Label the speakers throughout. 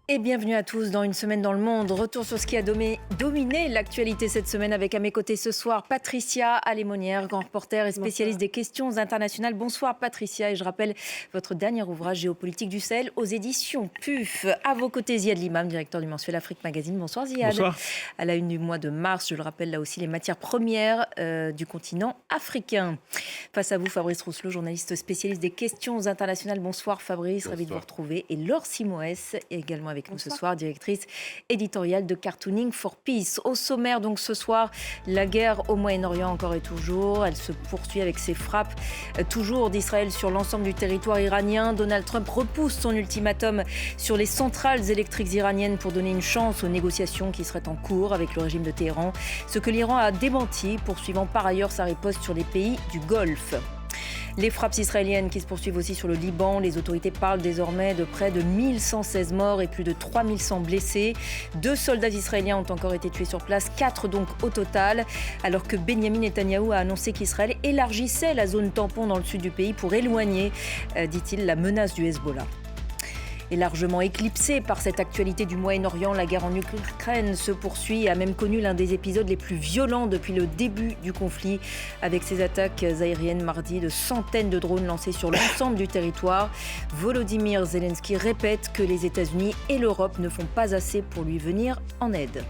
Speaker 1: Et bienvenue à tous dans Une semaine dans le monde. Retour sur ce qui a dominé l'actualité cette semaine avec à mes côtés ce soir Patricia Alémonière, grand reporter et spécialiste des questions internationales. Bonsoir Patricia, et je rappelle votre dernier ouvrage Géopolitique du Sahel aux éditions PUF. À vos côtés Ziad Limam, directeur du mensuel Afrique Magazine. Bonsoir Ziad.
Speaker 2: Bonsoir.
Speaker 1: À la une du mois de mars, je le rappelle là aussi, les matières premières du continent africain. Face à vous Fabrice Rousselot, journaliste spécialiste des questions internationales. Bonsoir Fabrice,
Speaker 2: Bonsoir.
Speaker 1: ravi de vous retrouver. Et Laure Simoès, également avec nous ce soir, directrice éditoriale de Cartooning for Peace. Au sommaire, donc ce soir, la guerre au Moyen-Orient encore et toujours. Elle se poursuit avec ses frappes toujours d'Israël sur l'ensemble du territoire iranien. Donald Trump repousse son ultimatum sur les centrales électriques iraniennes pour donner une chance aux négociations qui seraient en cours avec le régime de Téhéran. Ce que l'Iran a démenti, poursuivant par ailleurs sa riposte sur les pays du Golfe. Les frappes israéliennes qui se poursuivent aussi sur le Liban. Les autorités parlent désormais de près de 1116 morts et plus de 3100 blessés. 2 soldats israéliens ont encore été tués sur place, 4 donc au total. Alors que Benyamin Netanyahou a annoncé qu'Israël élargissait la zone tampon dans le sud du pays pour éloigner, dit-il, la menace du Hezbollah. Et largement éclipsée par cette actualité du Moyen-Orient, la guerre en Ukraine se poursuit et a même connu l'un des épisodes les plus violents depuis le début du conflit, avec ces attaques aériennes mardi de centaines de drones lancés sur l'ensemble du territoire. Volodymyr Zelensky répète que les États-Unis et l'Europe ne font pas assez pour lui venir en aide.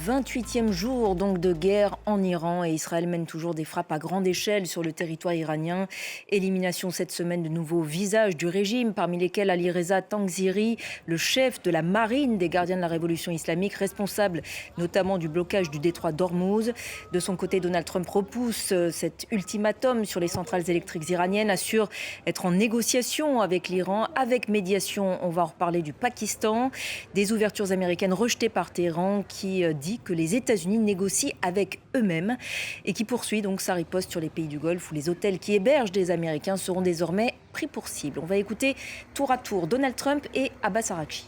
Speaker 1: 28e jour donc de guerre en Iran et Israël mène toujours des frappes à grande échelle sur le territoire iranien. Élimination cette semaine de nouveaux visages du régime, parmi lesquels Ali Reza Tangziri, le chef de la marine des gardiens de la révolution islamique, responsable notamment du blocage du détroit d'Ormuz. De son côté, Donald Trump repousse cet ultimatum sur les centrales électriques iraniennes, assure être en négociation avec l'Iran, avec médiation, on va en reparler, du Pakistan. Des ouvertures américaines rejetées par Téhéran qui dit que les États-Unis négocient avec eux-mêmes et qui poursuit donc sa riposte sur les pays du Golfe où les hôtels qui hébergent des Américains seront désormais pris pour cible. On va écouter tour à tour Donald Trump et Abbas Araghchi.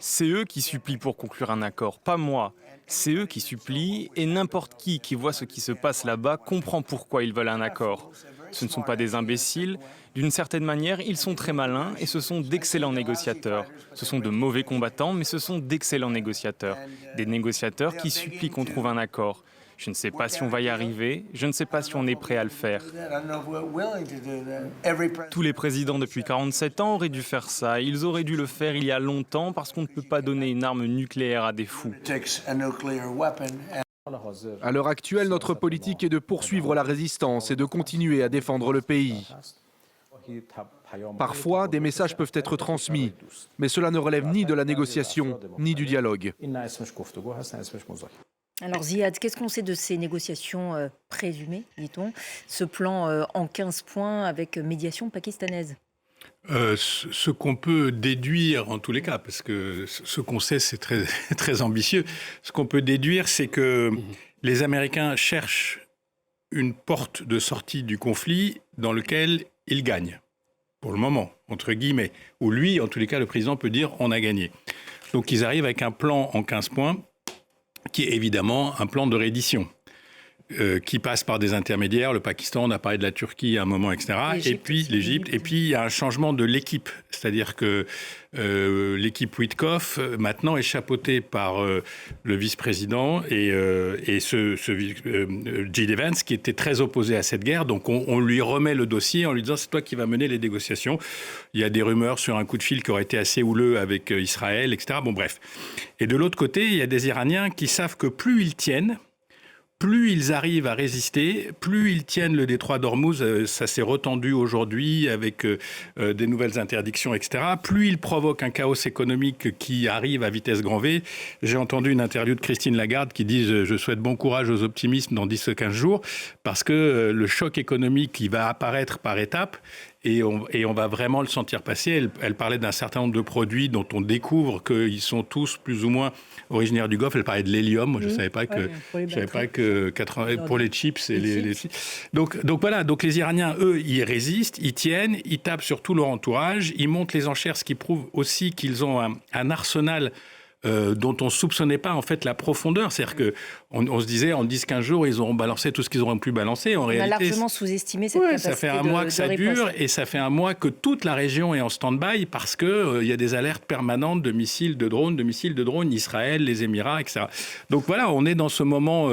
Speaker 2: C'est eux qui supplient pour conclure un accord, pas moi. C'est eux qui supplient et n'importe qui voit ce qui se passe là-bas comprend pourquoi ils veulent un accord. Ce ne sont pas des imbéciles. D'une certaine manière, ils sont très malins et ce sont d'excellents négociateurs. Ce sont de mauvais combattants, mais ce sont d'excellents négociateurs. Des négociateurs qui supplient qu'on trouve un accord. Je ne sais pas si on va y arriver, je ne sais pas si on est prêt à le faire. Tous les présidents depuis 47 ans auraient dû faire ça. Ils auraient dû le faire il y a longtemps parce qu'on ne peut pas donner une arme nucléaire à des fous.
Speaker 3: À l'heure actuelle, notre politique est de poursuivre la résistance et de continuer à défendre le pays. Parfois, des messages peuvent être transmis, mais cela ne relève ni de la négociation, ni du dialogue.
Speaker 1: Alors Ziad, qu'est-ce qu'on sait de ces négociations présumées, dit-on, ce plan en 15 points avec médiation pakistanaise?
Speaker 4: Ce qu'on peut déduire en tous les cas, parce que ce qu'on sait c'est très, très ambitieux, ce qu'on peut déduire c'est que les Américains cherchent une porte de sortie du conflit dans lequel ils gagnent, pour le moment, entre guillemets, où lui, en tous les cas, le président peut dire on a gagné. Donc ils arrivent avec un plan en 15 points qui est évidemment un plan de reddition. Qui passe par des intermédiaires, le Pakistan, on a parlé de la Turquie à un moment, etc. Et puis l'Égypte. Et puis il y a un changement de l'équipe. C'est-à-dire que l'équipe Witkoff, maintenant, est chapeautée par le vice-président et J.D. Vance, qui était très opposé à cette guerre. Donc on lui remet le dossier en lui disant c'est toi qui vas mener les négociations. Il y a des rumeurs sur un coup de fil qui aurait été assez houleux avec Israël, etc. Bon, bref. Et de l'autre côté, il y a des Iraniens qui savent que plus ils tiennent, plus ils arrivent à résister, plus ils tiennent le détroit d'Ormuz, ça s'est retendu aujourd'hui avec des nouvelles interdictions, etc. Plus ils provoquent un chaos économique qui arrive à vitesse grand V. J'ai entendu une interview de Christine Lagarde qui dit « Je souhaite bon courage aux optimistes dans 10-15 jours » parce que le choc économique qui va apparaître par étapes et on va vraiment le sentir passer. Elle parlait d'un certain nombre de produits dont on découvre qu'ils sont tous plus ou moins originaires du Golfe. Elle parlait de l'hélium. Moi, je ne savais pas que 80, pour les chips. Donc voilà. Donc les Iraniens, eux, ils résistent, ils tiennent, ils tapent sur tout leur entourage, ils montent les enchères, ce qui prouve aussi qu'ils ont un arsenal dont on ne soupçonnait pas en fait la profondeur. C'est-à-dire qu'on se disait en 10-15 jours, ils auront balancé tout ce qu'ils auraient pu balancer. En réalité,
Speaker 1: a largement sous-estimé cette capacité
Speaker 4: ça fait un mois que ça dure et ça fait un mois que toute la région est en stand-by parce qu'il y a des alertes permanentes de missiles, de drones, Israël, les Émirats, etc. Donc voilà, on est dans ce moment...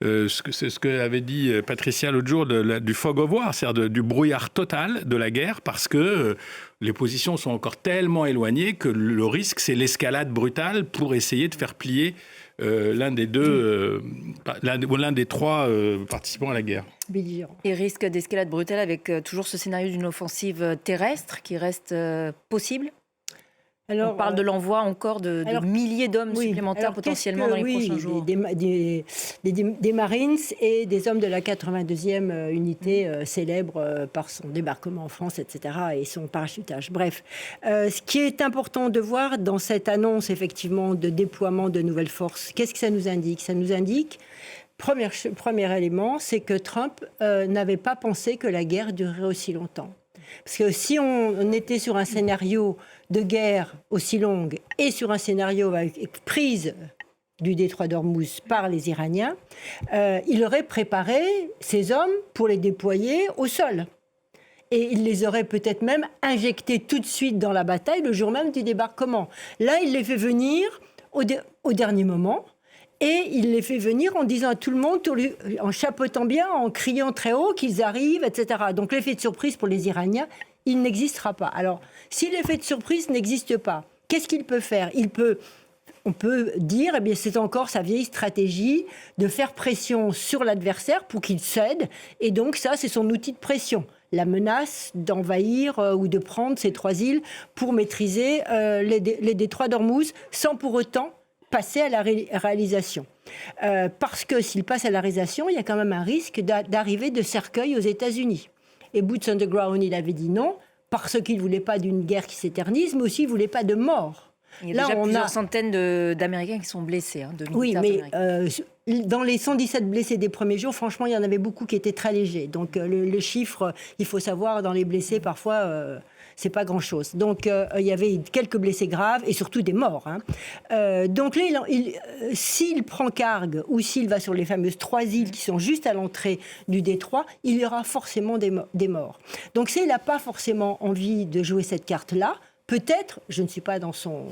Speaker 4: c'est ce que avait dit Patricia l'autre jour du fog of war, c'est-à-dire du brouillard total de la guerre, parce que les positions sont encore tellement éloignées que le risque, c'est l'escalade brutale pour essayer de faire plier l'un des trois participants à la guerre.
Speaker 1: Et risque d'escalade brutale avec toujours ce scénario d'une offensive terrestre qui reste possible. On parle de l'envoi encore de milliers d'hommes supplémentaires potentiellement dans les prochains jours.
Speaker 5: Des Marines et des hommes de la 82e unité célèbre par son débarquement en France, etc. et son parachutage. Bref, ce qui est important de voir dans cette annonce effectivement de déploiement de nouvelles forces, qu'est-ce que ça nous indique ? Ça nous indique, premier élément, c'est que Trump n'avait pas pensé que la guerre durerait aussi longtemps. Parce que si on était sur un scénario de guerre aussi longue et sur un scénario avec prise du détroit d'Ormuz par les Iraniens, il aurait préparé ces hommes pour les déployer au sol. Et il les aurait peut-être même injectés tout de suite dans la bataille le jour même du débarquement. Là, il les fait venir au dernier moment. Et il les fait venir en disant à tout le monde, en chapeautant bien, en criant très haut qu'ils arrivent, etc. Donc l'effet de surprise pour les Iraniens, il n'existera pas. Alors, si l'effet de surprise n'existe pas, qu'est-ce qu'il peut faire ? On peut dire, c'est encore sa vieille stratégie de faire pression sur l'adversaire pour qu'il cède. Et donc ça, c'est son outil de pression. La menace d'envahir ou de prendre ces 3 îles pour maîtriser les détroits d'Ormuz sans pour autant passer à la réalisation. Parce que s'il passe à la réalisation, il y a quand même un risque d'arrivée de cercueil aux États-Unis. Et Boots on the ground, il avait dit non, parce qu'il ne voulait pas d'une guerre qui s'éternise, mais aussi il ne voulait pas de mort.
Speaker 1: Il y a déjà plusieurs centaines d'Américains qui sont blessés, de militaires américains.
Speaker 5: Dans les 117 blessés des premiers jours, franchement, il y en avait beaucoup qui étaient très légers. Donc le chiffre, il faut savoir, dans les blessés, parfois... c'est pas grand-chose. Donc, il y avait quelques blessés graves et surtout des morts. Donc là, s'il prend Karg ou s'il va sur les fameuses 3 îles qui sont juste à l'entrée du détroit, il y aura forcément des morts. Donc, s'il n'a pas forcément envie de jouer cette carte-là, peut-être, je ne suis pas dans son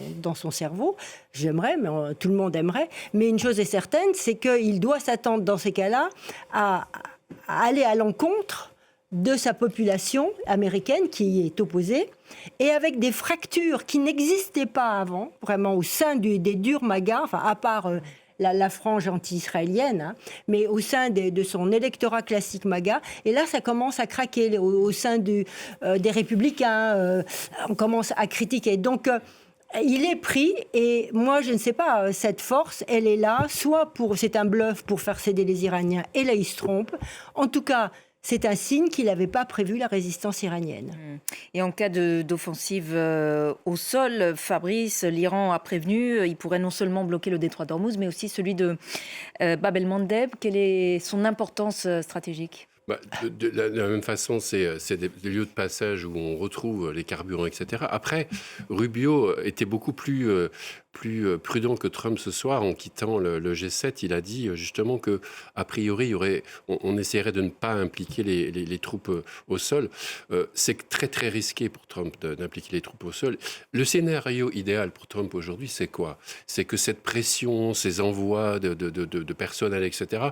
Speaker 5: cerveau, j'aimerais, mais tout le monde aimerait, mais une chose est certaine, c'est qu'il doit s'attendre dans ces cas-là à aller à l'encontre de sa population américaine qui est opposée, et avec des fractures qui n'existaient pas avant, vraiment au sein des durs MAGA, enfin à part la frange anti-israélienne, mais au sein de son électorat classique MAGA, et là ça commence à craquer au sein des républicains, on commence à critiquer. Donc il est pris, et moi je ne sais pas, cette force, elle est là, soit c'est un bluff pour faire céder les Iraniens, et là il se trompe. En tout cas, c'est un signe qu'il n'avait pas prévu la résistance iranienne.
Speaker 1: Et en cas d'offensive au sol, Fabrice, l'Iran a prévenu, il pourrait non seulement bloquer le détroit d'Ormuz, mais aussi celui de Bab el-Mandeb. Quelle est son importance stratégique ?
Speaker 6: De la même façon, c'est des lieux de passage où on retrouve les carburants, etc. Après, Rubio était beaucoup plus prudent que Trump ce soir en quittant le G7. Il a dit justement que a priori, on essaierait de ne pas impliquer les troupes au sol. C'est très très risqué pour Trump d'impliquer les troupes au sol. Le scénario idéal pour Trump aujourd'hui, c'est quoi ? C'est que cette pression, ces envois de personnel, etc.,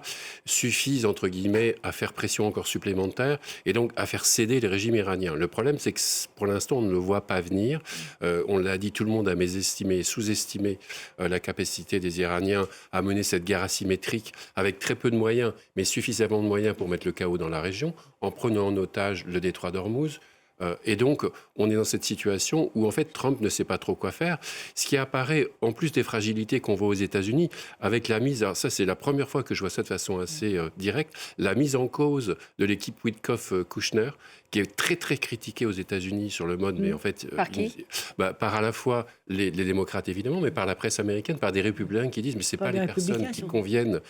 Speaker 6: suffisent entre guillemets à faire pression encore supplémentaire et donc à faire céder le régime iranien. Le problème, c'est que pour l'instant, on ne le voit pas venir. On l'a dit, tout le monde a mésestimé, sous-estimé la capacité des Iraniens à mener cette guerre asymétrique avec très peu de moyens, mais suffisamment de moyens pour mettre le chaos dans la région, en prenant en otage le détroit d'Ormuz. Et donc, on est dans cette situation où, en fait, Trump ne sait pas trop quoi faire. Ce qui apparaît, en plus des fragilités qu'on voit aux États-Unis, avec la mise... Alors ça, c'est la première fois que je vois ça de façon assez directe. La mise en cause de l'équipe Witkoff-Kushner, qui est très très critiqué aux États-Unis sur le mode, mais en fait...
Speaker 1: Par qui ?
Speaker 6: Par à la fois les démocrates, évidemment, mais par la presse américaine, par des républicains qui disent mais ce n'est pas les personnes qui conviennent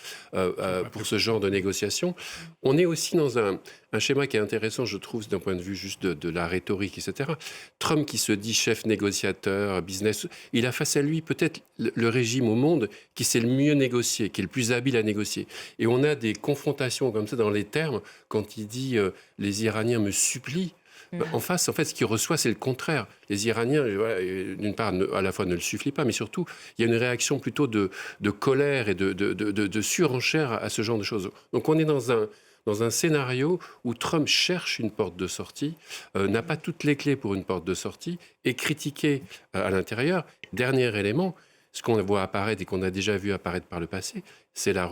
Speaker 6: pour ce genre de négociation. On est aussi dans un schéma qui est intéressant, je trouve, d'un point de vue juste de la rhétorique, etc. Trump qui se dit chef négociateur, business, il a face à lui peut-être le régime au monde qui sait le mieux négocier, qui est le plus habile à négocier. Et on a des confrontations comme ça dans les termes, quand il dit les Iraniens me supplient. En face, en fait, ce qu'il reçoit, c'est le contraire. Les Iraniens, d'une part, à la fois ne le supplient pas, mais surtout, il y a une réaction plutôt de colère et de surenchère à ce genre de choses. Donc on est dans un scénario où Trump cherche une porte de sortie, n'a pas toutes les clés pour une porte de sortie, est critiqué à l'intérieur. Dernier élément, ce qu'on voit apparaître et qu'on a déjà vu apparaître par le passé, c'est la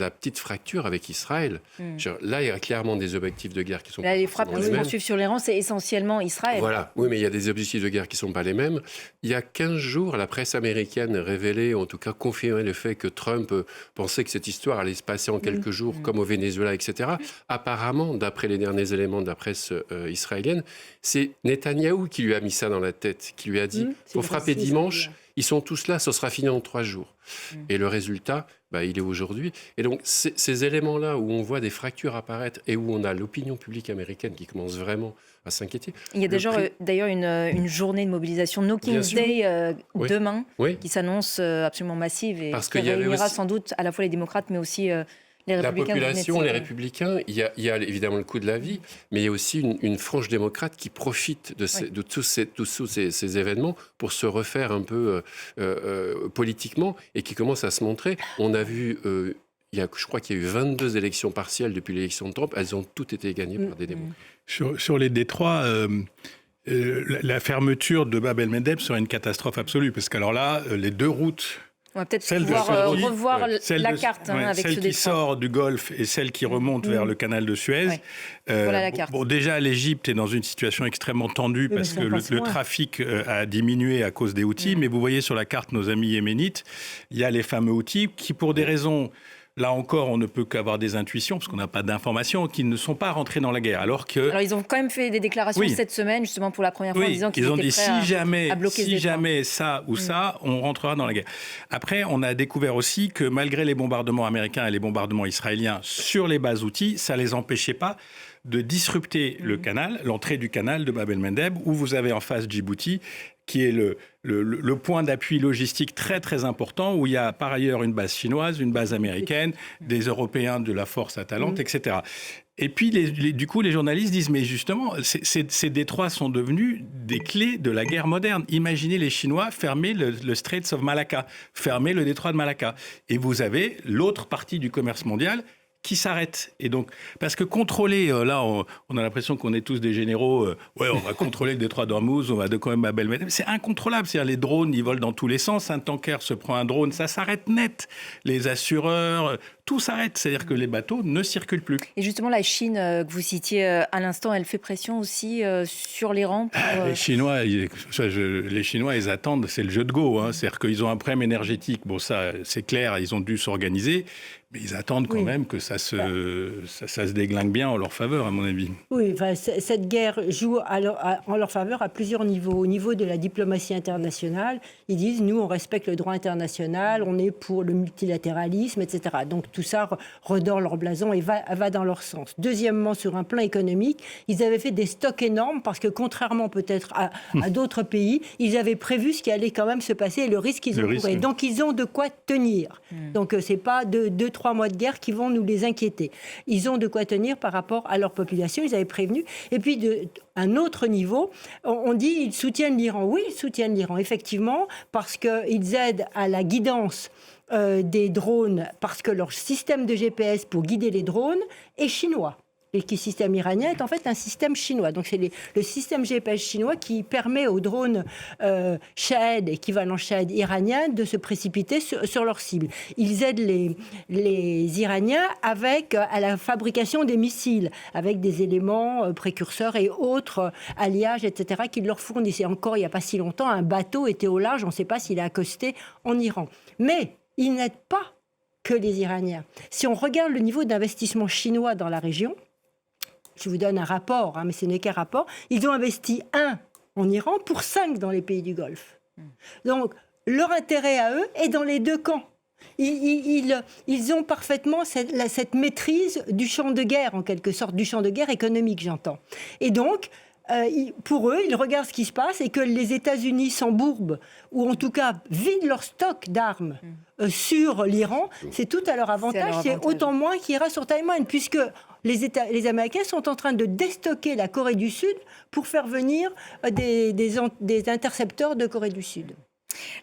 Speaker 6: petite fracture avec Israël. Là, il y a clairement des objectifs de guerre qui sont
Speaker 1: là, les frappes qui se poursuivent sur les rangs, c'est essentiellement Israël.
Speaker 6: Voilà, oui, mais il y a des objectifs de guerre qui ne sont pas les mêmes. Il y a 15 jours, la presse américaine révélait, en tout cas confirmait le fait que Trump pensait que cette histoire allait se passer en quelques jours, comme au Venezuela, etc. Apparemment, d'après les derniers éléments de la presse israélienne, c'est Netanyahou qui lui a mis ça dans la tête, qui lui a dit « faut frapper dimanche ». Ils sont tous là, ça sera fini en 3 jours. Et le résultat, il est aujourd'hui. Et donc, ces éléments-là où on voit des fractures apparaître et où on a l'opinion publique américaine qui commence vraiment à s'inquiéter.
Speaker 1: Il y a d'ailleurs une journée de mobilisation, No King's Day, demain, qui s'annonce absolument massive et qui réunira sans doute à la fois les démocrates, mais aussi...
Speaker 6: la population, les républicains, il y a évidemment le coût de la vie, mais il y a aussi une frange démocrate qui profite de tous ces événements pour se refaire un peu politiquement et qui commence à se montrer. On a vu, je crois qu'il y a eu 22 élections partielles depuis l'élection de Trump, elles ont toutes été gagnées par des démocrates.
Speaker 4: Sur les détroits... la fermeture de Bab el-Mandeb serait une catastrophe absolue, parce qu'alors là, les 2 routes...
Speaker 1: On va peut-être pouvoir revoir la carte avec
Speaker 4: celle qui sort du Golfe et celle qui remonte vers le canal de Suez.
Speaker 1: Voilà la carte.
Speaker 4: Déjà, l'Égypte est dans une situation extrêmement tendue parce que le trafic a diminué à cause des Houthis. Mais vous voyez sur la carte nos amis yéménites, il y a les fameux Houthis qui, pour des raisons... Là encore, on ne peut qu'avoir des intuitions, parce qu'on n'a pas d'informations, qui ne sont pas rentrés dans la guerre. Alors, ils ont
Speaker 1: quand même fait des déclarations cette semaine, justement pour la première fois, en disant qu'ils étaient prêts à bloquer
Speaker 4: si jamais ça ou ça, on rentrera dans la guerre. Après, on a découvert aussi que malgré les bombardements américains et les bombardements israéliens sur les bases Houthis, ça ne les empêchait pas de disrupter le canal, l'entrée du canal de Bab el-Mandeb, où vous avez en face Djibouti, qui est le point d'appui logistique très très important, où il y a par ailleurs une base chinoise, une base américaine, des Européens de la force Atalante, etc. Et puis, du coup, les journalistes disent, mais justement, ces détroits sont devenus des clés de la guerre moderne. Imaginez les Chinois fermer le Straits of Malacca, fermer le détroit de Malacca. Et vous avez l'autre partie du commerce mondial qui s'arrête. Et donc, parce que contrôler, là, on a l'impression qu'on est tous des généraux, on va contrôler le détroit d'Ormuz, on va de quand même Bab el-Mandeb. C'est incontrôlable. C'est-à-dire, les drones, ils volent dans tous les sens. Un tanker se prend un drone, ça s'arrête net. Les assureurs, tout s'arrête. C'est-à-dire que les bateaux ne circulent plus.
Speaker 1: Et justement, la Chine, que vous citiez à l'instant, elle fait pression aussi sur les rangs
Speaker 4: Les Chinois, ils attendent, c'est le jeu de go. C'est-à-dire qu'ils ont un problème énergétique. Bon, ça, c'est clair, ils ont dû s'organiser. Mais ils attendent quand même que ça se déglingue bien en leur faveur, à mon avis.
Speaker 5: Oui, cette guerre joue en leur faveur à plusieurs niveaux. Au niveau de la diplomatie internationale, ils disent, nous, on respecte le droit international, on est pour le multilatéralisme, etc. Donc tout ça redore leur blason et va dans leur sens. Deuxièmement, sur un plan économique, ils avaient fait des stocks énormes parce que contrairement peut-être à d'autres pays, ils avaient prévu ce qui allait quand même se passer et le risque qu'ils encouraient. Donc ils ont de quoi tenir. Donc c'est pas 2-3 mois de guerre qui vont nous les inquiéter. Ils ont de quoi tenir par rapport à leur population, ils avaient prévenu. Et puis, un autre niveau, on dit qu'ils soutiennent l'Iran. Oui, ils soutiennent l'Iran, effectivement, parce qu'ils aident à la guidance des drones, parce que leur système de GPS pour guider les drones est chinois. Et le système iranien est en fait un système chinois. Donc c'est le système GPS chinois qui permet aux drones Shahed, équivalent Shahed iranien, de se précipiter sur leur cible. Ils aident les Iraniens à la fabrication des missiles, avec des éléments précurseurs et autres alliages, etc., qu'ils leur fournissent. Et encore, il n'y a pas si longtemps, un bateau était au large, on ne sait pas s'il a accosté en Iran. Mais ils n'aident pas que les Iraniens. Si on regarde le niveau d'investissement chinois dans la région, je vous donne un rapport, mais ce n'est qu'un rapport, ils ont investi 1 en Iran pour 5 dans les pays du Golfe. Donc, leur intérêt à eux est dans les deux camps. Ils ont parfaitement cette maîtrise du champ de guerre, en quelque sorte, du champ de guerre économique, j'entends. Et donc, pour eux, ils regardent ce qui se passe et que les États-Unis s'embourbent, ou en tout cas vident leur stock d'armes sur l'Iran, c'est tout à leur avantage. C'est autant moins qu'il ira sur Taïwan, puisque les Américains sont en train de déstocker la Corée du Sud pour faire venir des intercepteurs de Corée du Sud.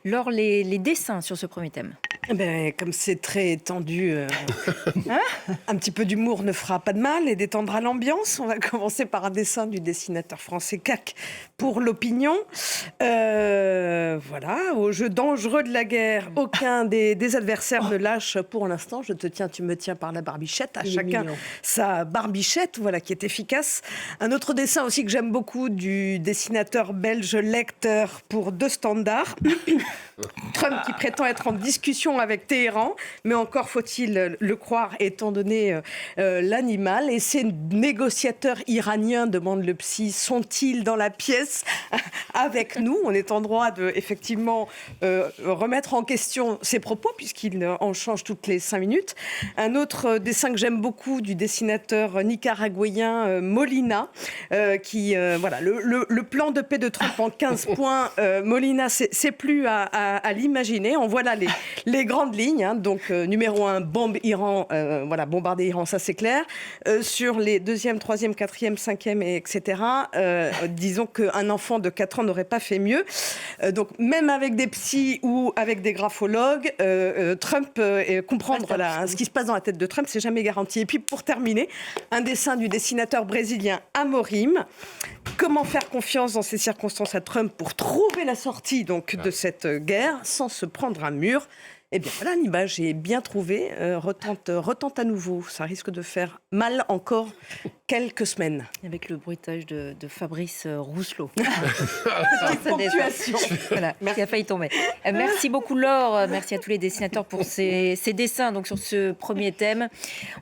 Speaker 1: Laure, les dessins sur ce premier thème.
Speaker 7: Comme c'est très tendu, un petit peu d'humour ne fera pas de mal et détendra l'ambiance. On va commencer par un dessin du dessinateur français CAC pour l'opinion. Voilà, au jeu dangereux de la guerre, aucun des adversaires ne lâche pour l'instant. Je te tiens, tu me tiens par la barbichette. À chacun sa barbichette, voilà, qui est efficace. Un autre dessin aussi que j'aime beaucoup du dessinateur belge Lecter pour Deux Standards. Trump qui prétend être en discussion avec Téhéran, mais encore faut-il le croire étant donné l'animal. Et ces négociateurs iraniens, demande le psy, sont-ils dans la pièce avec nous? On est en droit de effectivement remettre en question ses propos puisqu'il en change toutes les 5 minutes. Un autre dessin que j'aime beaucoup du dessinateur nicaraguayen Molina, qui voilà le plan de paix de Trump en 15 points. Molina, c'est plus à l'imaginer. On voit là les grandes lignes. Donc, numéro 1, bombe Iran. Voilà, bombarder Iran, ça c'est clair. Sur les 2e, 3e, 4e, 5e, etc. Disons qu'un enfant de 4 ans n'aurait pas fait mieux. Donc, même avec des psys ou avec des graphologues, Trump, comprendre ce qui se passe dans la tête de Trump, c'est jamais garanti. Et puis, pour terminer, un dessin du dessinateur brésilien Amorim. Comment faire confiance dans ces circonstances à Trump pour trouver la sortie donc, de cette guerre sans se prendre un mur? Eh bien voilà, l'image est bien trouvée, retente à nouveau. Ça risque de faire mal encore quelques semaines.
Speaker 1: Avec le bruitage de Fabrice Rousselot.
Speaker 7: Ponctuation.
Speaker 1: Voilà, qui a failli tomber. Merci beaucoup Laure, merci à tous les dessinateurs pour ces dessins donc, sur ce premier thème.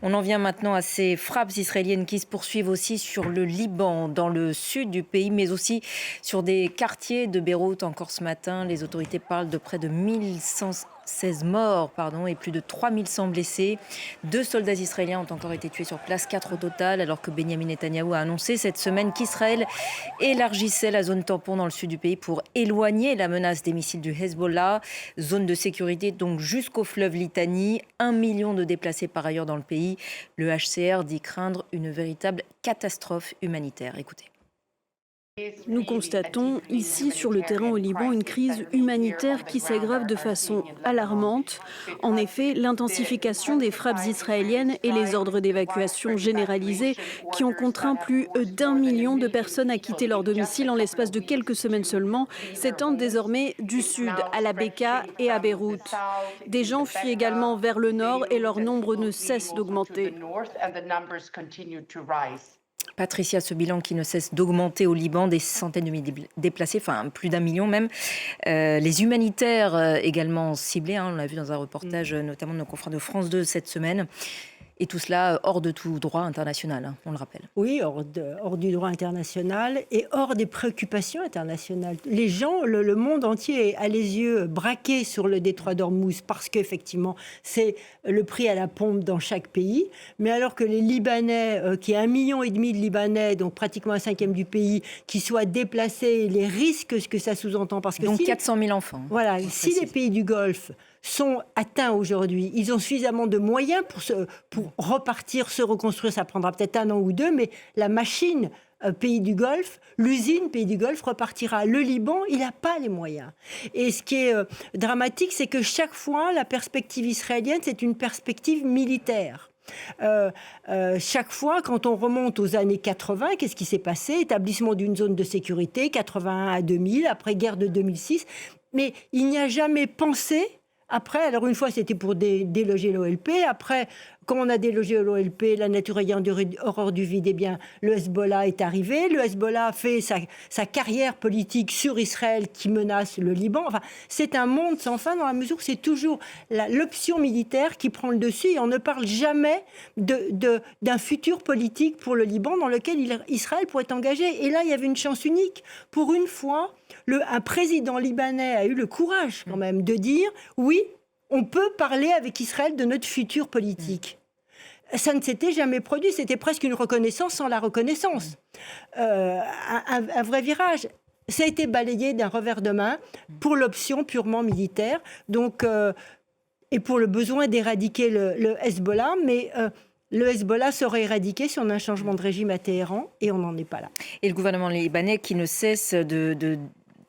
Speaker 1: On en vient maintenant à ces frappes israéliennes qui se poursuivent aussi sur le Liban, dans le sud du pays, mais aussi sur des quartiers de Beyrouth. Encore ce matin, les autorités parlent de près de 1116 morts et plus de 3100 blessés. 2 soldats israéliens ont encore été tués sur place, 4 au total, alors que Benyamin Netanyahou a annoncé cette semaine qu'Israël élargissait la zone tampon dans le sud du pays pour éloigner la menace des missiles du Hezbollah. Zone de sécurité donc jusqu'au fleuve Litani. 1 million de déplacés par ailleurs dans le pays. Le HCR dit craindre une véritable catastrophe humanitaire. Écoutez.
Speaker 8: Nous constatons ici sur le terrain au Liban une crise humanitaire qui s'aggrave de façon alarmante. En effet, l'intensification des frappes israéliennes et les ordres d'évacuation généralisés qui ont contraint plus d'1 million de personnes à quitter leur domicile en l'espace de quelques semaines seulement s'étendent désormais du sud à la Bekaa et à Beyrouth. Des gens fuient également vers le nord et leur nombre ne cesse d'augmenter.
Speaker 1: Patricia, ce bilan qui ne cesse d'augmenter au Liban, des centaines de milliers déplacés, enfin plus d'1 million même. Les humanitaires également ciblés, on l'a vu dans un reportage notamment de nos confrères de France 2 cette semaine. Et tout cela hors de tout droit international, on le rappelle.
Speaker 5: Oui, hors du droit international et hors des préoccupations internationales. Les gens, le monde entier a les yeux braqués sur le détroit d'Ormuz parce qu'effectivement, c'est le prix à la pompe dans chaque pays. Mais alors que les Libanais, qui est 1,5 million de Libanais, donc pratiquement 1/5 du pays, qui soient déplacés, les risques que ça sous-entend. Parce que
Speaker 1: donc 400 000 enfants.
Speaker 5: Voilà, si les pays du Golfe sont atteints aujourd'hui, ils ont suffisamment de moyens pour repartir, se reconstruire. Ça prendra peut-être 1 an ou 2, mais la machine pays du Golfe, l'usine pays du Golfe repartira. Le Liban, il n'a pas les moyens. Et ce qui est dramatique, c'est que chaque fois, la perspective israélienne, c'est une perspective militaire. Chaque fois, quand on remonte aux années 80, qu'est-ce qui s'est passé? Établissement d'une zone de sécurité, 81 à 2000, après guerre de 2006. Mais il n'y a jamais pensé. Après, alors une fois, c'était pour déloger l'OLP. Après, quand on a délogé l'OLP, la nature ayant horreur du vide, eh bien, le Hezbollah est arrivé. Le Hezbollah a fait sa carrière politique sur Israël qui menace le Liban. Enfin, c'est un monde sans fin dans la mesure où c'est toujours l'option militaire qui prend le dessus et on ne parle jamais d'un futur politique pour le Liban dans lequel Israël pourrait être engagé. Et là, il y avait une chance unique. Pour une fois, un président libanais a eu le courage quand même de dire oui, on peut parler avec Israël de notre futur politique. Ça ne s'était jamais produit, c'était presque une reconnaissance sans la reconnaissance. Un vrai virage. Ça a été balayé d'un revers de main pour l'option purement militaire, donc, et pour le besoin d'éradiquer le Hezbollah, mais le Hezbollah serait éradiqué si on a un changement de régime à Téhéran, et on n'en est pas là.
Speaker 1: Et le gouvernement libanais qui ne cesse de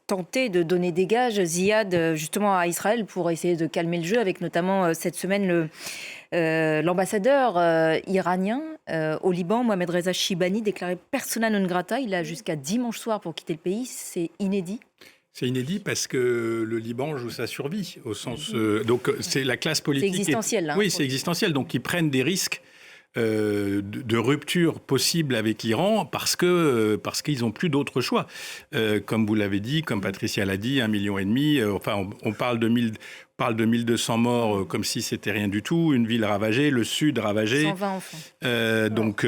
Speaker 1: tenter de donner des gages, Ziad, justement à Israël pour essayer de calmer le jeu, avec notamment cette semaine l'ambassadeur iranien au Liban, Mohamed Reza Shibani, déclaré persona non grata. Il a jusqu'à dimanche soir pour quitter le pays. C'est inédit.
Speaker 4: C'est inédit parce que le Liban joue sa survie, au sens... donc c'est la classe politique...
Speaker 1: C'est existentiel.
Speaker 4: Oui, c'est existentiel. Donc ils prennent des risques de rupture possible avec l'Iran parce qu'ils n'ont plus d'autre choix. Comme vous l'avez dit, comme Patricia l'a dit, 1,5 million. Enfin, on parle de 1200 morts comme si c'était rien du tout. Une ville ravagée, le sud ravagé.
Speaker 1: 120 enfants.
Speaker 4: Donc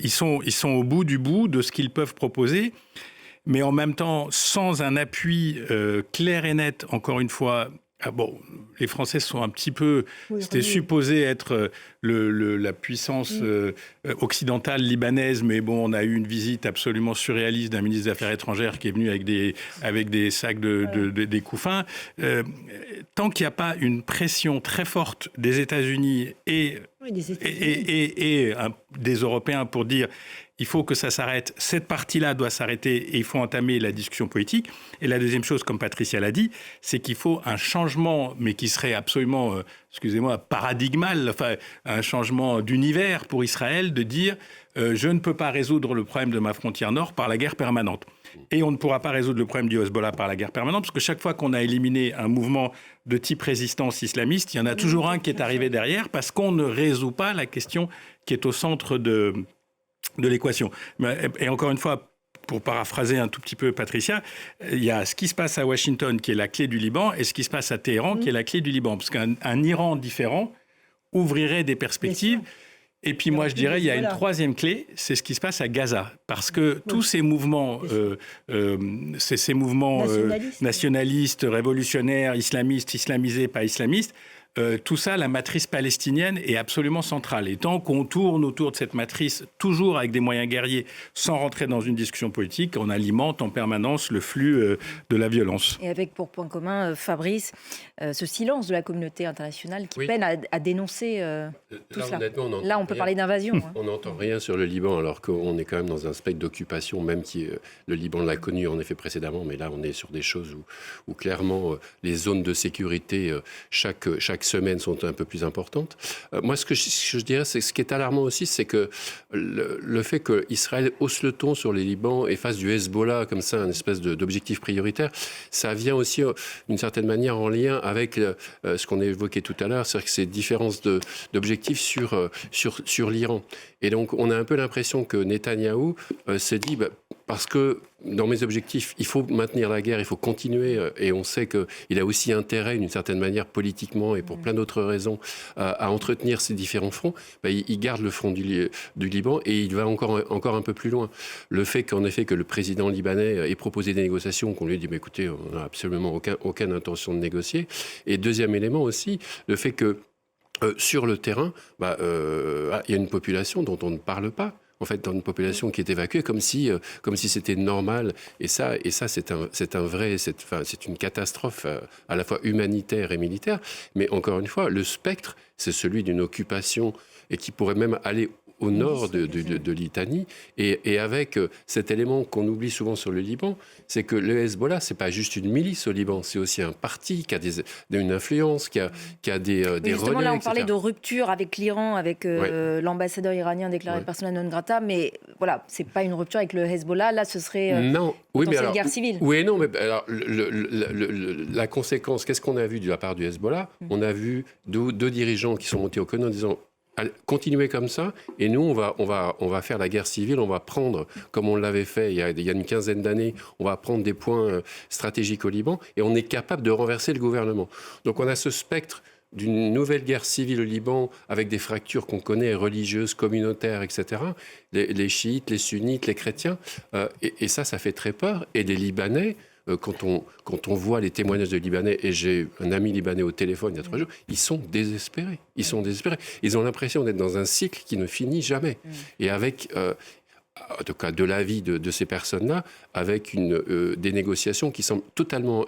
Speaker 4: ils sont au bout du bout de ce qu'ils peuvent proposer. Mais en même temps, sans un appui clair et net, encore une fois... les Français sont un petit peu... C'était supposé être la puissance occidentale libanaise, mais bon, on a eu une visite absolument surréaliste d'un ministre des Affaires étrangères qui est venu avec des sacs des couffins. Tant qu'il n'y a pas une pression très forte des États-Unis et des Européens pour dire... Il faut que ça s'arrête, cette partie-là doit s'arrêter et il faut entamer la discussion politique. Et la deuxième chose, comme Patricia l'a dit, c'est qu'il faut un changement, mais qui serait absolument, paradigmal, enfin un changement d'univers pour Israël, de dire je ne peux pas résoudre le problème de ma frontière nord par la guerre permanente. Et on ne pourra pas résoudre le problème du Hezbollah par la guerre permanente, parce que chaque fois qu'on a éliminé un mouvement de type résistance islamiste, il y en a toujours un qui est arrivé derrière, parce qu'on ne résout pas la question qui est au centre de l'équation. Et encore une fois, pour paraphraser un tout petit peu Patricia, il y a ce qui se passe à Washington qui est la clé du Liban et ce qui se passe à Téhéran qui est la clé du Liban. Parce qu'un Iran différent ouvrirait des perspectives. Et puis moi, je dirais, il y a une troisième clé, c'est ce qui se passe à Gaza. Parce que tous ces mouvements, ces mouvements nationalistes, révolutionnaires, islamistes, islamisés, pas islamistes, tout ça, la matrice palestinienne est absolument centrale. Et tant qu'on tourne autour de cette matrice, toujours avec des moyens guerriers, sans rentrer dans une discussion politique, on alimente en permanence le flux de la violence.
Speaker 1: Et avec pour point commun, Fabrice, ce silence de la communauté internationale qui peine à dénoncer tout cela. Là, on peut parler d'invasion.
Speaker 6: On n'entend rien sur le Liban, alors qu'on est quand même dans un spectre d'occupation, même qui le Liban l'a connu en effet précédemment, mais là, on est sur des choses où clairement, les zones de sécurité, chaque semaines sont un peu plus importantes. Moi, ce que je dirais, c'est ce qui est alarmant aussi, c'est que le fait qu'Israël hausse le ton sur les Libans et fasse du Hezbollah comme ça, une espèce d'objectif prioritaire, ça vient aussi, d'une certaine manière, en lien avec ce qu'on a évoqué tout à l'heure, c'est-à-dire que ces différences d'objectifs sur l'Iran. Et donc, on a un peu l'impression que Netanyahou s'est dit... parce que dans mes objectifs, il faut maintenir la guerre, il faut continuer, et on sait qu'il a aussi intérêt, d'une certaine manière, politiquement et pour plein d'autres raisons, à entretenir ces différents fronts. Il garde le front du Liban et il va encore un peu plus loin. Le fait qu'en effet que le président libanais ait proposé des négociations, qu'on lui ait dit écoutez, on n'a absolument aucune intention de négocier. Et deuxième élément aussi, le fait que sur le terrain, il y a une population dont on ne parle pas. En fait, dans une population qui est évacuée, comme si c'était normal. Et ça, c'est une catastrophe à la fois humanitaire et militaire. Mais encore une fois, le spectre, c'est celui d'une occupation et qui pourrait même aller au nord de Litanie, et avec cet élément qu'on oublie souvent sur le Liban, c'est que le Hezbollah, c'est pas juste une milice au Liban, c'est aussi un parti qui a une influence, qui a des
Speaker 1: justement,
Speaker 6: relais,
Speaker 1: là, on
Speaker 6: etc.
Speaker 1: parlait de rupture avec l'Iran, avec l'ambassadeur iranien déclaré persona non grata, mais voilà, c'est pas une rupture avec le Hezbollah. Là, ce serait
Speaker 6: non, oui, mais alors,
Speaker 1: guerre civile.
Speaker 6: Oui, non, mais alors, la conséquence, qu'est-ce qu'on a vu de la part du Hezbollah? On a vu deux dirigeants qui sont montés au créneau en disant continuez comme ça, et nous, on va faire la guerre civile, on va prendre, comme on l'avait fait il y a une quinzaine d'années, on va prendre des points stratégiques au Liban, et on est capable de renverser le gouvernement. Donc on a ce spectre d'une nouvelle guerre civile au Liban, avec des fractures qu'on connaît, religieuses, communautaires, etc., les chiites, les sunnites, les chrétiens, et ça fait très peur, et les Libanais... Quand on voit les témoignages de Libanais, et j'ai un ami libanais au téléphone il y a 3 jours, ils sont désespérés. Ils ont l'impression d'être dans un cycle qui ne finit jamais. Et avec, en tout cas de l'avis de ces personnes-là, avec des négociations qui semblent totalement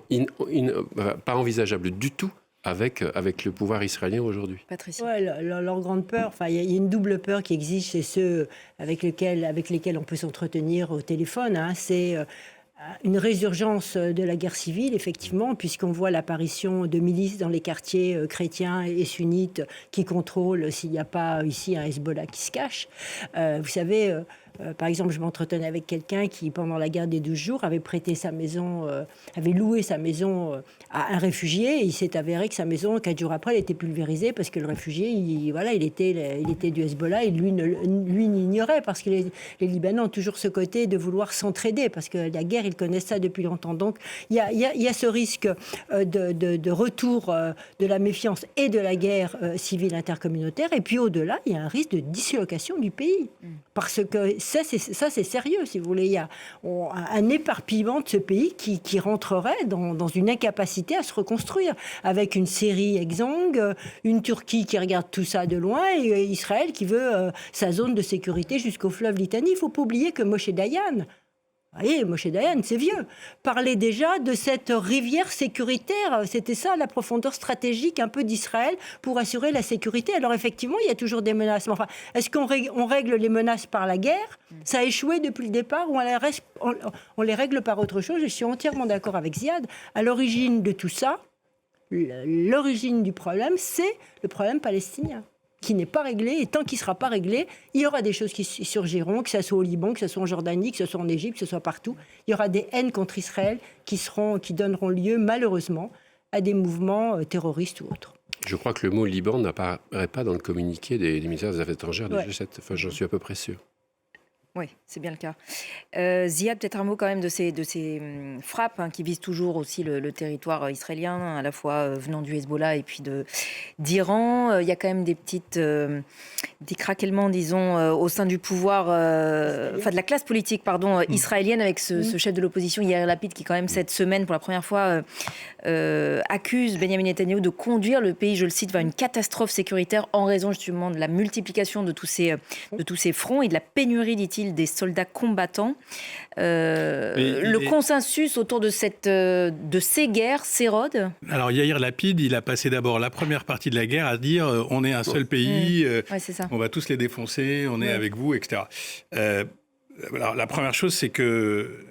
Speaker 6: pas envisageables du tout avec le pouvoir israélien aujourd'hui.
Speaker 1: Patricia.
Speaker 5: Ouais, leur grande peur, il y a une double peur qui existe chez ceux avec lesquels on peut s'entretenir au téléphone. C'est... une résurgence de la guerre civile, effectivement, puisqu'on voit l'apparition de milices dans les quartiers chrétiens et sunnites qui contrôlent s'il n'y a pas ici un Hezbollah qui se cache. Vous savez, par exemple, je m'entretenais avec quelqu'un qui, pendant la guerre des 12 jours, avait prêté sa maison, avait loué sa maison à un réfugié. Et il s'est avéré que sa maison, 4 jours après, elle était pulvérisée parce que le réfugié, il était du Hezbollah et lui n'ignorait, parce que les Libanais ont toujours ce côté de vouloir s'entraider, parce que la guerre, ils connaissent ça depuis longtemps. Donc, il y a ce risque de retour de la méfiance et de la guerre civile intercommunautaire. Et puis, au-delà, il y a un risque de dislocation du pays. Parce que ça, c'est sérieux, si vous voulez. Il y a un éparpillement de ce pays qui rentrerait dans une incapacité à se reconstruire, avec une Syrie exsangue, une Turquie qui regarde tout ça de loin, et Israël qui veut sa zone de sécurité jusqu'au fleuve Litanie. Il ne faut pas oublier que Moshe Dayan, c'est vieux, parlait déjà de cette rivière sécuritaire. C'était ça, la profondeur stratégique un peu d'Israël pour assurer la sécurité. Alors effectivement, il y a toujours des menaces. Mais enfin, est-ce qu'on règle les menaces par la guerre? Ça a échoué depuis le départ, ou on les règle par autre chose? Je suis entièrement d'accord avec Ziad. À l'origine de tout ça, l'origine du problème, c'est le problème palestinien, qui n'est pas réglé, et tant qu'il ne sera pas réglé, il y aura des choses qui surgiront, que ce soit au Liban, que ce soit en Jordanie, que ce soit en Égypte, que ce soit partout. Il y aura des haines contre Israël qui donneront lieu, malheureusement, à des mouvements terroristes ou autres.
Speaker 6: Je crois que le mot Liban n'apparaît pas dans le communiqué des ministères des Affaires étrangères du G7. Enfin, j'en suis à peu près sûr.
Speaker 1: Oui, c'est bien le cas. Ziad, peut-être un mot quand même de ces frappes qui visent toujours aussi le territoire israélien, à la fois venant du Hezbollah et puis d'Iran. Il y a quand même des craquements, disons, au sein du pouvoir, de la classe politique, israélienne, avec ce chef de l'opposition, Yair Lapid, qui quand même cette semaine, pour la première fois, accuse Benjamin Netanyahou de conduire le pays, je le cite, vers une catastrophe sécuritaire en raison justement de la multiplication de tous ces fronts et de la pénurie, dit-il, des soldats combattants. Le consensus autour de ces guerres s'érode.
Speaker 4: Alors Yair Lapid, il a passé d'abord la première partie de la guerre à dire on est un seul pays, on va tous les défoncer, on est avec vous, etc. Alors la première chose, c'est que,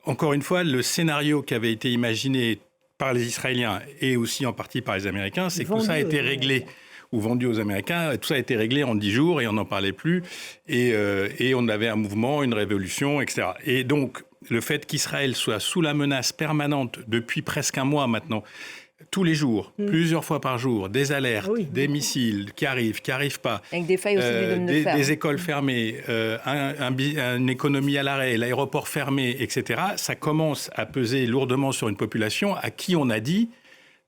Speaker 4: encore une fois, le scénario qui avait été imaginé par les Israéliens et aussi en partie par les Américains, c'est que tout ça a été réglé ou vendu aux Américains. Tout ça a été réglé en 10 jours et on n'en parlait plus. Et on avait un mouvement, une révolution, etc. Et donc, le fait qu'Israël soit sous la menace permanente depuis presque un mois maintenant, tous les jours, plusieurs fois par jour, des alertes, des missiles qui arrivent pas.
Speaker 1: Avec des failles aussi du dôme de fer.
Speaker 4: Des écoles fermées, une économie à l'arrêt, l'aéroport fermé, etc. Ça commence à peser lourdement sur une population à qui on a dit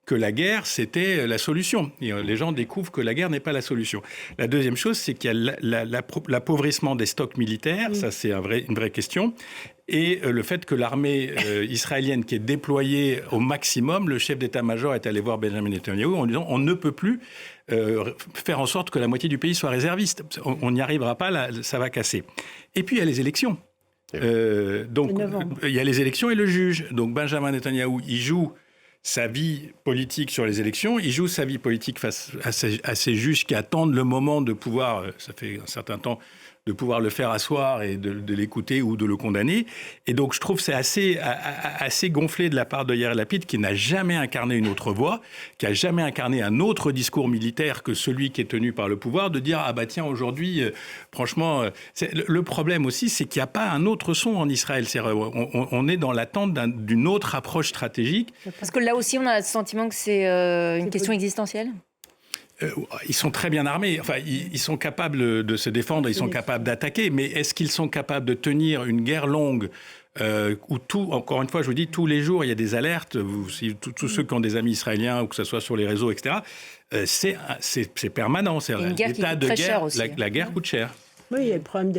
Speaker 4: que la guerre, c'était la solution. Et les gens découvrent que la guerre n'est pas la solution. La deuxième chose, c'est qu'il y a l'appauvrissement des stocks militaires, ça c'est une vraie question, et le fait que l'armée israélienne qui est déployée au maximum, le chef d'état-major est allé voir Benjamin Netanyahou en disant on ne peut plus faire en sorte que la moitié du pays soit réserviste. On n'y arrivera pas, là, ça va casser. Et puis il y a les élections. Donc il y a les élections et le juge. Donc Benjamin Netanyahou, il joue sa vie politique sur les élections, il joue sa vie politique face à ces juges qui attendent le moment de pouvoir, ça fait un certain temps, de pouvoir le faire asseoir et de l'écouter ou de le condamner. Et donc, je trouve que c'est assez gonflé de la part de Yair Lapid, qui n'a jamais incarné une autre voix, qui n'a jamais incarné un autre discours militaire que celui qui est tenu par le pouvoir, de dire « Ah bah tiens, aujourd'hui, franchement... » Le problème aussi, c'est qu'il n'y a pas un autre son en Israël. On est dans l'attente d'une autre approche stratégique.
Speaker 1: Parce que là aussi, on a le sentiment que c'est une question existentielle.
Speaker 4: Ils sont très bien armés. Enfin, ils sont capables de se défendre, ils sont capables d'attaquer. Mais est-ce qu'ils sont capables de tenir une guerre longue où encore une fois, je vous dis, tous les jours, il y a des alertes. Tous ceux qui ont des amis israéliens, ou que ce soit sur les réseaux, etc., c'est permanent. C'est
Speaker 1: une guerre qui coûte très cher aussi.
Speaker 4: La guerre coûte cher.
Speaker 5: Oui, il y a le problème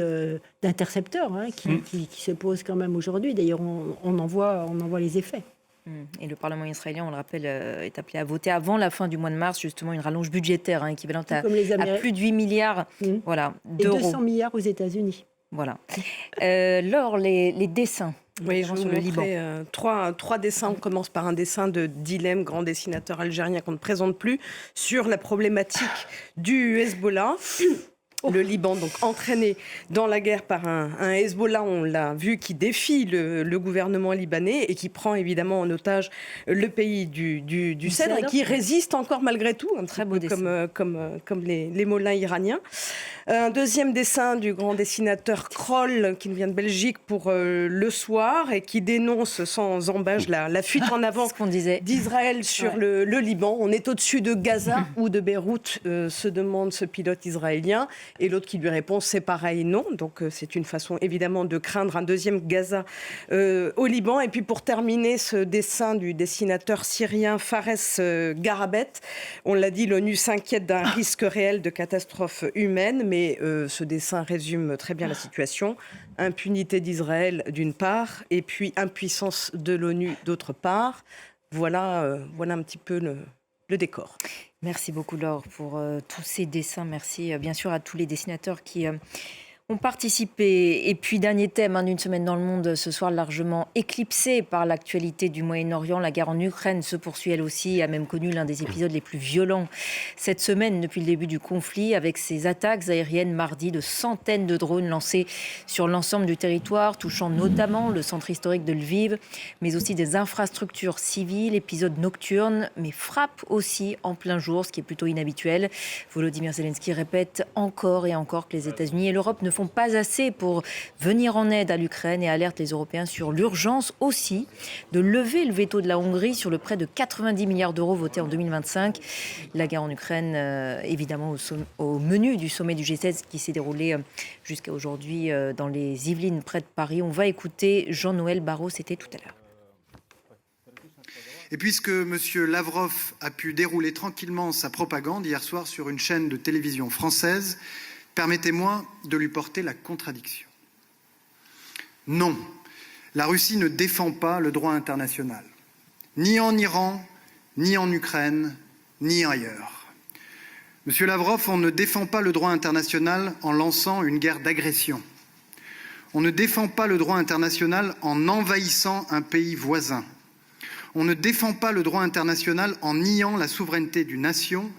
Speaker 5: d'intercepteurs qui se pose quand même aujourd'hui. D'ailleurs, on en voit les effets.
Speaker 1: Et le Parlement israélien, on le rappelle, est appelé à voter avant la fin du mois de mars, justement, une rallonge budgétaire équivalente à plus de 8 milliards d'euros.
Speaker 5: Et 200 milliards aux États-Unis.
Speaker 1: Voilà. Laure, les dessins.
Speaker 7: Oui, je vais
Speaker 1: sur
Speaker 7: vous
Speaker 1: le Liban.
Speaker 7: Trois dessins. On commence par un dessin de Dilem, grand dessinateur algérien qu'on ne présente plus, sur la problématique du Hezbollah. Le Liban, donc entraîné dans la guerre par un Hezbollah, on l'a vu, qui défie le gouvernement libanais et qui prend évidemment en otage le pays du Cèdre et qui résiste encore malgré tout, un très beau dessin. Comme les mollahs iraniens. Un deuxième dessin du grand dessinateur Kroll, qui nous vient de Belgique, pour Le Soir, et qui dénonce sans embâche la fuite en avant d'Israël sur le Liban. On est au-dessus de Gaza ou de Beyrouth, se demande ce pilote israélien. Et l'autre qui lui répond, c'est pareil, non. Donc c'est une façon évidemment de craindre un deuxième Gaza au Liban. Et puis pour terminer, ce dessin du dessinateur syrien Fares Garabet. On l'a dit, l'ONU s'inquiète d'un risque réel de catastrophe humaine, mais ce dessin résume très bien la situation. Impunité d'Israël d'une part, et puis impuissance de l'ONU d'autre part. Voilà un petit peu le décor.
Speaker 1: Merci beaucoup Laure pour tous ces dessins. Merci bien sûr à tous les dessinateurs qui ont participé. Et puis dernier thème d'une semaine dans le monde ce soir, largement éclipsé par l'actualité du Moyen-Orient. La guerre en Ukraine se poursuit elle aussi, et a même connu l'un des épisodes les plus violents cette semaine depuis le début du conflit, avec ces attaques aériennes mardi de centaines de drones lancés sur l'ensemble du territoire, touchant notamment le centre historique de Lviv, mais aussi des infrastructures civiles, épisodes nocturnes, mais frappe aussi en plein jour, ce qui est plutôt inhabituel. Volodymyr Zelensky répète encore et encore que les États-Unis et l'Europe ne font pas assez pour venir en aide à l'Ukraine et alerte les Européens sur l'urgence aussi de lever le veto de la Hongrie sur le prêt de 90 milliards d'euros voté en 2025. La guerre en Ukraine, évidemment, au menu du sommet du G7 qui s'est déroulé jusqu'à aujourd'hui dans les Yvelines, près de Paris. On va écouter Jean-Noël Barrot, c'était tout à l'heure.
Speaker 9: Et puisque M. Lavrov a pu dérouler tranquillement sa propagande hier soir sur une chaîne de télévision française, permettez-moi de lui porter la contradiction. Non, la Russie ne défend pas le droit international, ni en Iran, ni en Ukraine, ni ailleurs. Monsieur Lavrov, on ne défend pas le droit international en lançant une guerre d'agression. On ne défend pas le droit international en envahissant un pays voisin. On ne défend pas le droit international en niant la souveraineté d'une nation,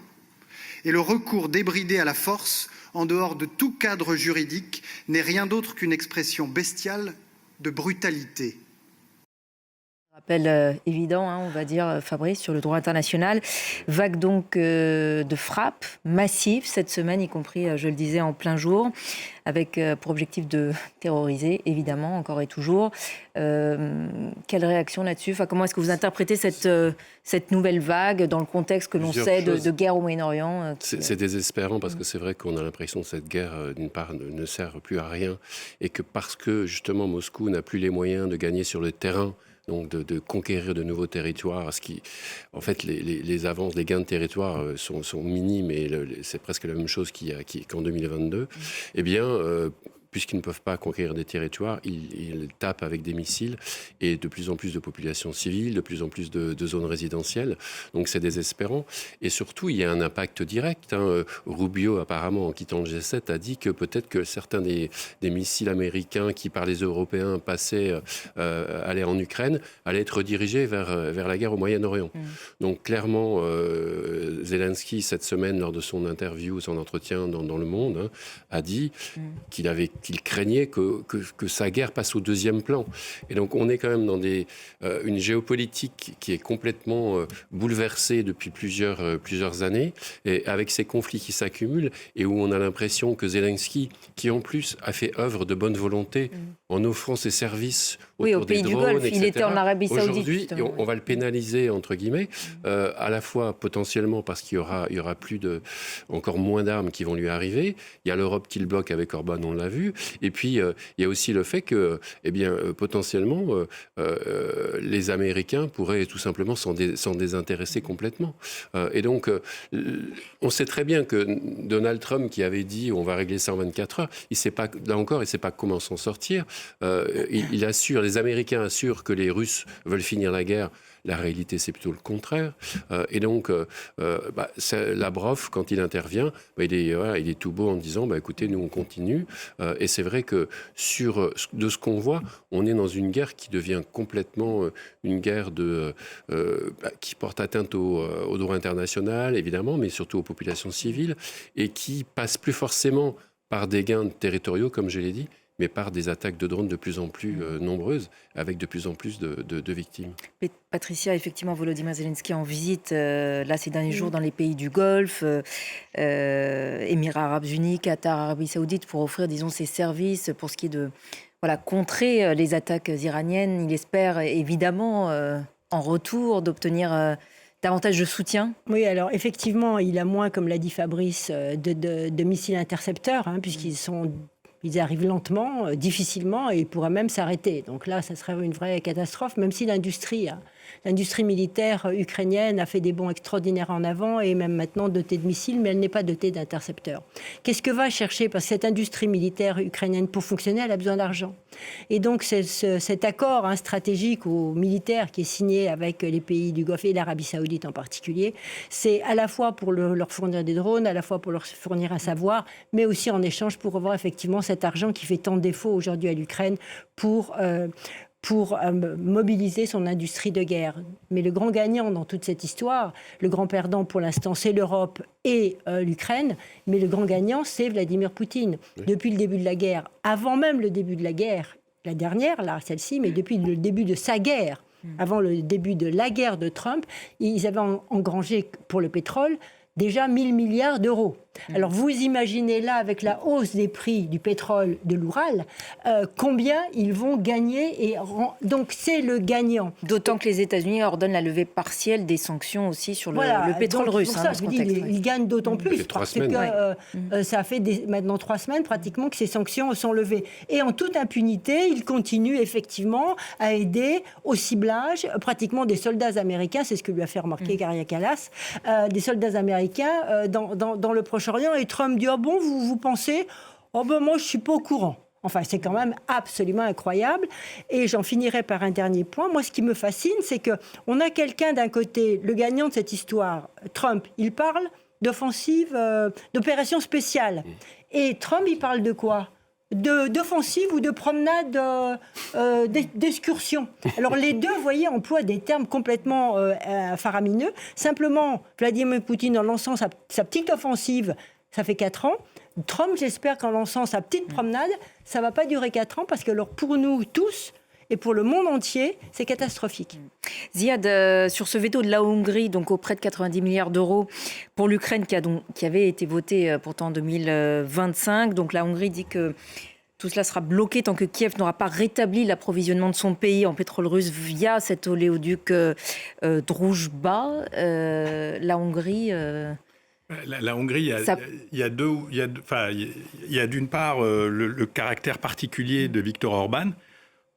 Speaker 9: et le recours débridé à la force, en dehors de tout cadre juridique, n'est rien d'autre qu'une expression bestiale de brutalité.
Speaker 1: Rappel évident, on va dire, Fabrice, sur le droit international. Vague donc de frappes massives cette semaine, y compris, je le disais, en plein jour, avec pour objectif de terroriser, évidemment, encore et toujours. Quelle réaction là-dessus ? Comment est-ce que vous interprétez cette nouvelle vague dans le contexte que l'on sait de guerre au Moyen-Orient
Speaker 6: C'est désespérant parce que c'est vrai qu'on a l'impression que cette guerre, d'une part, ne sert plus à rien et que parce que, justement, Moscou n'a plus les moyens de gagner sur le terrain, donc de conquérir de nouveaux territoires, en fait, les avances, les gains de territoire sont minimes et c'est presque la même chose qu'en 2022, eh bien, puisqu'ils ne peuvent pas conquérir des territoires, ils tapent avec des missiles et de plus en plus de populations civiles, de plus en plus de zones résidentielles. Donc c'est désespérant. Et surtout, il y a un impact direct. Rubio, apparemment, en quittant le G7, a dit que peut-être que certains des missiles américains qui, par les Européens, allaient en Ukraine, allaient être redirigés vers la guerre au Moyen-Orient. Donc clairement, Zelensky, cette semaine, lors de son interview, son entretien dans Le Monde, a dit qu'il craignait que sa guerre passe au deuxième plan. Et donc on est quand même dans une géopolitique qui est complètement bouleversée depuis plusieurs années, et avec ces conflits qui s'accumulent, et où on a l'impression que Zelensky, qui en plus a fait œuvre de bonne volonté en offrant ses services autour des drones,
Speaker 1: du Golfe,
Speaker 6: etc.
Speaker 1: Il était en Arabie Saoudite.
Speaker 6: Aujourd'hui, on va le pénaliser, entre guillemets, à la fois potentiellement parce qu'il y aura encore moins d'armes qui vont lui arriver. Il y a l'Europe qui le bloque avec Orban, on l'a vu. Et puis, il y a aussi le fait que, potentiellement, les Américains pourraient tout simplement s'en désintéresser complètement. Et donc, on sait très bien que Donald Trump, qui avait dit on va régler ça en 24 heures, il ne sait pas comment s'en sortir. Les Américains assurent que les Russes veulent finir la guerre. La réalité, c'est plutôt le contraire. Et donc, Lavrov, quand il intervient, il est tout beau en disant écoutez, nous, on continue. Et c'est vrai que de ce qu'on voit, on est dans une guerre qui devient complètement une guerre qui porte atteinte au droit international, évidemment, mais surtout aux populations civiles, et qui passe plus forcément par des gains territoriaux, comme je l'ai dit, mais par des attaques de drones de plus en plus nombreuses, avec de plus en plus de victimes.
Speaker 1: Patricia, effectivement, Volodymyr Zelensky en visite, là, ces derniers jours, dans les pays du Golfe, Émirats Arabes Unis, Qatar, Arabie Saoudite, pour offrir, disons, ses services pour ce qui est de contrer les attaques iraniennes. Il espère, évidemment, en retour, d'obtenir davantage de soutien.
Speaker 5: Oui, alors effectivement, il a moins, comme l'a dit Fabrice, de missiles intercepteurs, ils arrivent lentement, difficilement, et ils pourraient même s'arrêter. Donc là, ça serait une vraie catastrophe, même si l'industrie militaire ukrainienne a fait des bonds extraordinaires en avant, et même maintenant dotée de missiles, mais elle n'est pas dotée d'intercepteurs. Qu'est-ce que va chercher? Parce que cette industrie militaire ukrainienne, pour fonctionner, elle a besoin d'argent. Et donc cet accord stratégique ou militaire qui est signé avec les pays du Golfe et l'Arabie Saoudite en particulier, c'est à la fois pour leur fournir des drones, à la fois pour leur fournir un savoir, mais aussi en échange pour avoir effectivement cet argent qui fait tant de défauts aujourd'hui à l'Ukraine pour mobiliser son industrie de guerre. Mais le grand gagnant dans toute cette histoire, le grand perdant pour l'instant, c'est l'Europe et l'Ukraine, mais le grand gagnant, c'est Vladimir Poutine. Oui. Depuis le début de la guerre, avant même le début de la guerre, la dernière, là, celle-ci, mais depuis le début de sa guerre, avant le début de la guerre de Trump, ils avaient engrangé pour le pétrole déjà 1 000 milliards d'euros. Alors vous imaginez là, avec la hausse des prix du pétrole de l'Oural, combien ils vont gagner. Donc c'est le gagnant.
Speaker 1: D'autant que les États-Unis ordonnent la levée partielle des sanctions aussi sur le pétrole russe.
Speaker 5: Pour ça, je dis, ils gagnent d'autant plus parce que ça fait maintenant 3 semaines pratiquement que ces sanctions sont levées. Et en toute impunité, ils continuent effectivement à aider au ciblage pratiquement des soldats américains. C'est ce que lui a fait remarquer Karia Kallas, des soldats américains dans le Proche-Orient. Et Trump dit « Ah bon, vous pensez ? Oh ben moi, je ne suis pas au courant. » Enfin, c'est quand même absolument incroyable. Et j'en finirai par un dernier point. Moi, ce qui me fascine, c'est qu'on a quelqu'un d'un côté, le gagnant de cette histoire, Trump, il parle d'offensive, d'opération spéciale. Et Trump, il parle de quoi ? D'offensive ou de promenade d'excursion. Alors les deux, vous voyez, emploient des termes complètement faramineux. Simplement, Vladimir Poutine, en lançant sa petite offensive, ça fait 4 ans. Trump, j'espère qu'en lançant sa petite promenade, ça ne va pas durer 4 ans, parce que alors, pour nous tous, et pour le monde entier, c'est catastrophique.
Speaker 1: Ziad, sur ce veto de la Hongrie, donc auprès de 90 milliards d'euros pour l'Ukraine, qui avait été voté pourtant en 2025, donc la Hongrie dit que tout cela sera bloqué tant que Kiev n'aura pas rétabli l'approvisionnement de son pays en pétrole russe via cet oléoduc Druzhba. La Hongrie...
Speaker 4: La Hongrie, il y a d'une part le caractère particulier de Viktor Orban.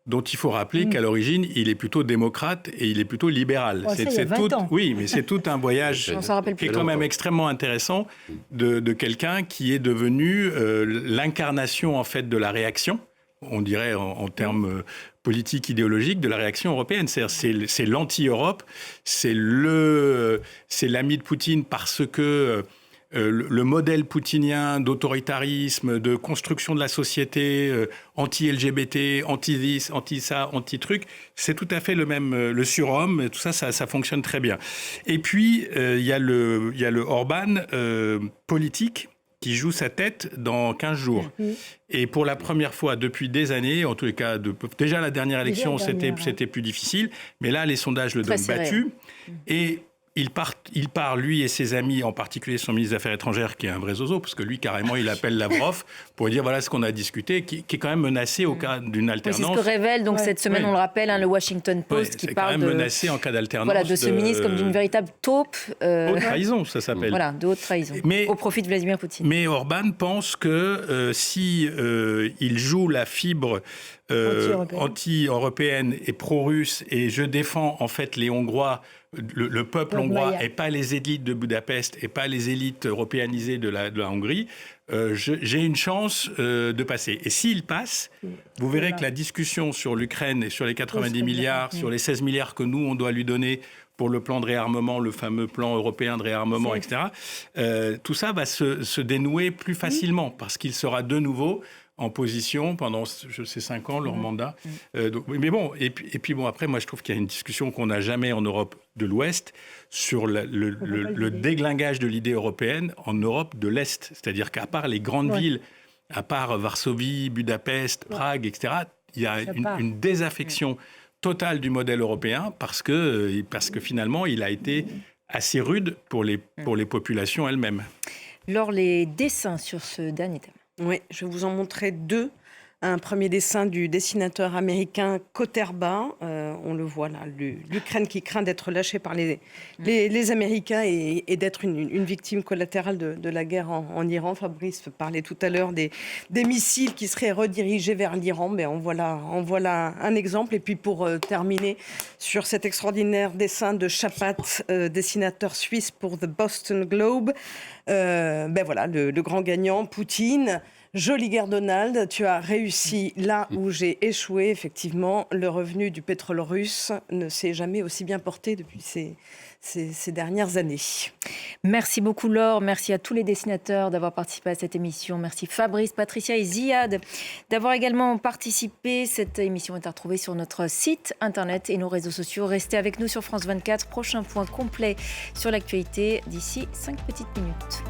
Speaker 4: dont il faut rappeler qu'à l'origine, il est plutôt démocrate et il est plutôt libéral.
Speaker 5: Oh, ça, il y a 20 ans.
Speaker 4: Oui, mais c'est tout un voyage
Speaker 1: On s'en rappelle
Speaker 4: qui est
Speaker 1: plus.
Speaker 4: quand même extrêmement intéressant de quelqu'un qui est devenu l'incarnation en fait de la réaction, on dirait en termes politiques, idéologiques, de la réaction européenne. C'est l'anti-Europe, c'est l'ami de Poutine parce que le modèle poutinien d'autoritarisme, de construction de la société, anti-LGBT, anti-this, anti-ça, anti-truc, c'est tout à fait le surhomme, et tout ça, ça fonctionne très bien. Et puis, il y a le Orban politique qui joue sa tête dans 15 jours. Et pour la première fois depuis des années, en tous les cas, déjà la dernière élection, c'était plus difficile, mais là, les sondages le donnent battu. Et il part, lui et ses amis, en particulier son ministre des Affaires étrangères, qui est un vrai zozo, parce que lui, carrément, il appelle Lavrov pour dire voilà ce qu'on a discuté, qui est quand même menacé au cas d'une alternance.
Speaker 1: Oui, c'est ce que révèle donc cette semaine, on le rappelle, le Washington Post qui parle
Speaker 4: quand même menacé en cas d'alternance.
Speaker 1: Voilà, de ce ministre comme d'une véritable taupe.
Speaker 4: Haute trahison, ça s'appelle.
Speaker 1: Voilà, de haute trahison, au profit de Vladimir Poutine.
Speaker 4: Mais Orban pense que si il joue la fibre anti-européenne et pro-russe, et je défends en fait les Hongrois, le peuple hongrois, et pas les élites de Budapest, et pas les élites européanisées de la Hongrie, j'ai une chance de passer. Et s'il passe, vous verrez que la discussion sur l'Ukraine et sur les 90 milliards, sur les 16 milliards que nous, on doit lui donner pour le plan de réarmement, le fameux plan européen de réarmement, etc., tout ça va se dénouer plus facilement, parce qu'il sera de nouveau en position pendant, ces 5 ans, leur mandat. Mais bon, et puis bon, après, moi, je trouve qu'il y a une discussion qu'on n'a jamais en Europe de l'Ouest sur le déglingage de l'idée européenne en Europe de l'Est. C'est-à-dire qu'à part les grandes villes, à part Varsovie, Budapest, Prague, etc., il y a une désaffection totale du modèle européen parce que finalement, il a été assez rude pour les populations elles-mêmes.
Speaker 1: Laure, les dessins sur ce dernier thème.
Speaker 7: Oui, je vais vous en montrer 2. Un premier dessin du dessinateur américain Koterba. On le voit là, l'Ukraine qui craint d'être lâchée par les Américains et d'être une victime collatérale de la guerre en Iran. Fabrice parlait tout à l'heure des missiles qui seraient redirigés vers l'Iran. Mais en voilà un exemple. Et puis pour terminer sur cet extraordinaire dessin de Chapat, dessinateur suisse pour The Boston Globe. Voilà, le grand gagnant, Poutine. Jolie guerre, Donald. Tu as réussi là où j'ai échoué. Effectivement, le revenu du pétrole russe ne s'est jamais aussi bien porté depuis ces dernières années.
Speaker 1: Merci beaucoup, Laure. Merci à tous les dessinateurs d'avoir participé à cette émission. Merci Fabrice, Patricia et Ziad d'avoir également participé. Cette émission est à retrouver sur notre site internet et nos réseaux sociaux. Restez avec nous sur France 24. Prochain point complet sur l'actualité d'ici 5 petites minutes.